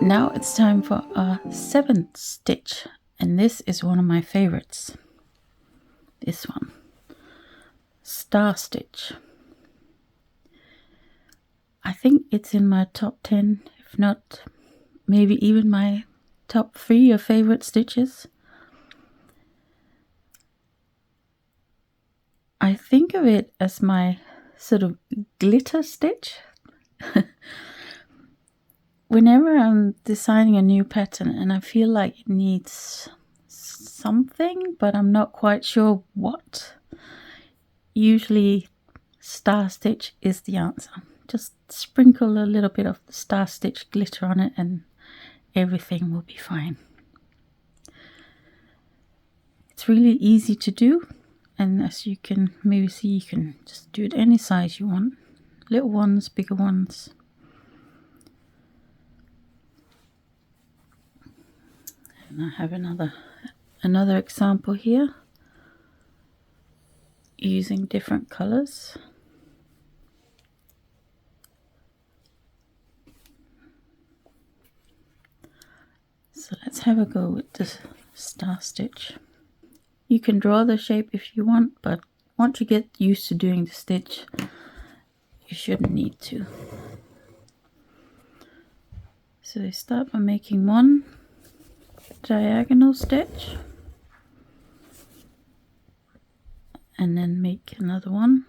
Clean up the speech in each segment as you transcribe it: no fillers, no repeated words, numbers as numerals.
Now it's time for our 7th stitch, and this is one of my favorites. This one, star stitch. I think it's in my top 10, if not maybe even my top 3 of favorite stitches. I think of it as my sort of glitter stitch. Whenever I'm designing a new pattern and I feel like it needs something, but I'm not quite sure what, usually star stitch is the answer. Just sprinkle a little bit of star stitch glitter on it and everything will be fine. It's really easy to do, and as you can maybe see, you can just do it any size you want. Little ones, bigger ones. And I have another example here using different colors. So let's have a go with the star stitch. You can draw the shape if you want, but once you get used to doing the stitch, you shouldn't need to. So I start by making one diagonal stitch and then make another one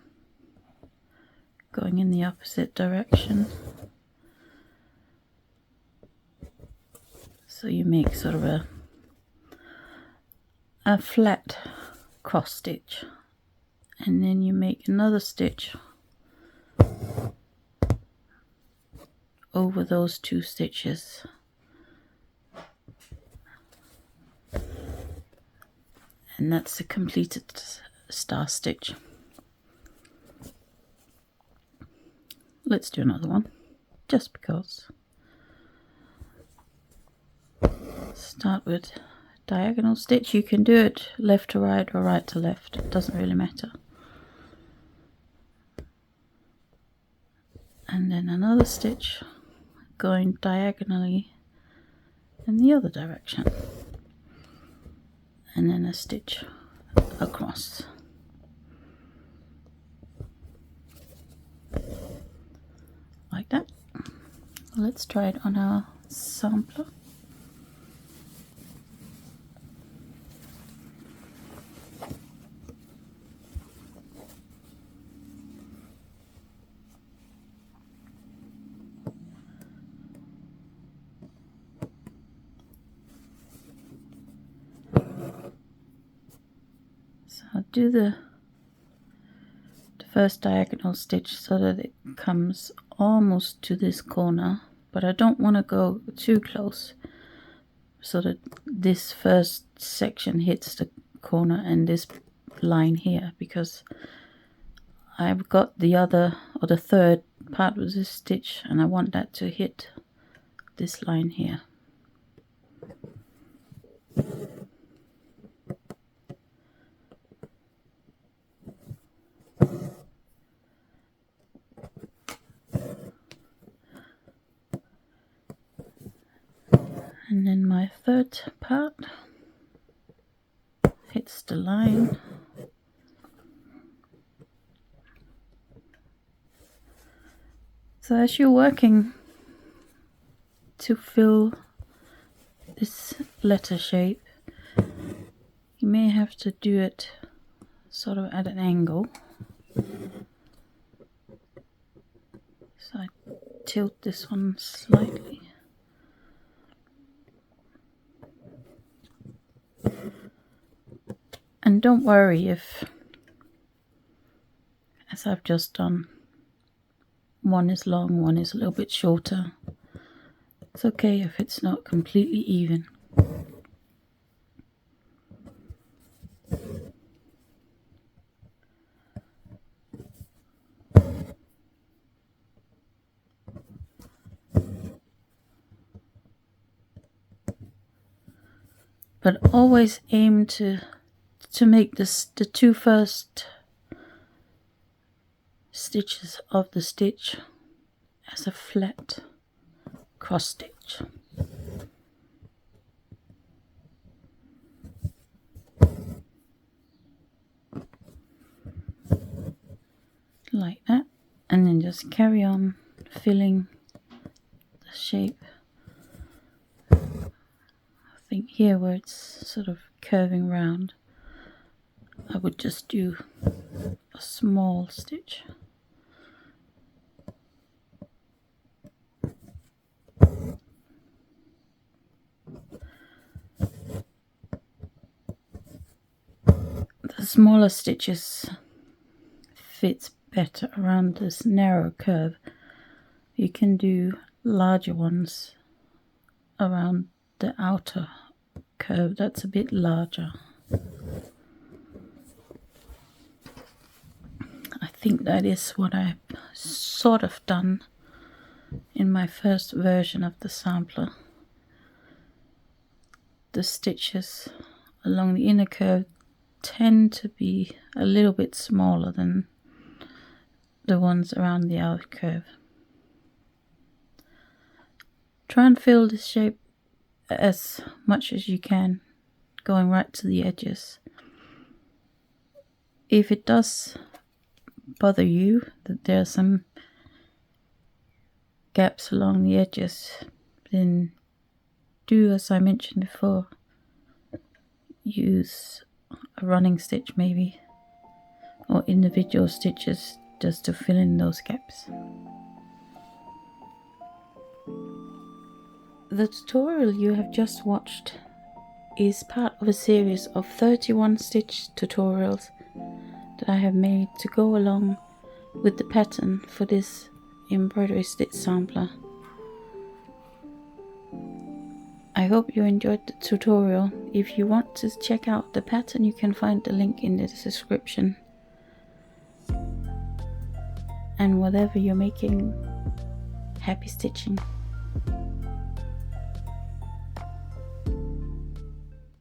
going in the opposite direction. So you make sort of a flat cross stitch, and then you make another stitch over those 2 stitches. And that's a completed star stitch. Let's do another one, just because. Start with diagonal stitch. You can do it left to right or right to left, it doesn't really matter. And then another stitch going diagonally in the other direction. And then a stitch across. Like that. Let's try it on our sampler. So I'll do the first diagonal stitch so that it comes almost to this corner, but I don't want to go too close so that this first section hits the corner and this line here, because I've got the other or the third part of this stitch and I want that to hit this line here. And then my third part hits the line. So as you're working to fill this letter shape, you may have to do it sort of at an angle. So I tilt this one slightly. And don't worry if, as I've just done, one is long, one is a little bit shorter. It's okay if it's not completely even. But always aim to make this the 2 first stitches of the stitch as a flat cross stitch. like that, and then just carry on filling the shape. I think here where it's sort of curving round, I would just do a small stitch. The smaller stitches fits better around this narrow curve. You can do larger ones around the outer curve that's a bit larger. I think that is what I've sort of done in my first version of the sampler. The stitches along the inner curve tend to be a little bit smaller than the ones around the outer curve. Try and fill this shape as much as you can, going right to the edges. If it does bother you that there are some gaps along the edges, then do as I mentioned before. Use a running stitch maybe, or individual stitches just to fill in those gaps. The tutorial you have just watched is part of a series of 31 stitch tutorials that I have made to go along with the pattern for this embroidery stitch sampler. I hope you enjoyed the tutorial. If you want to check out the pattern, you can find the link in the description. And whatever you're making, happy stitching.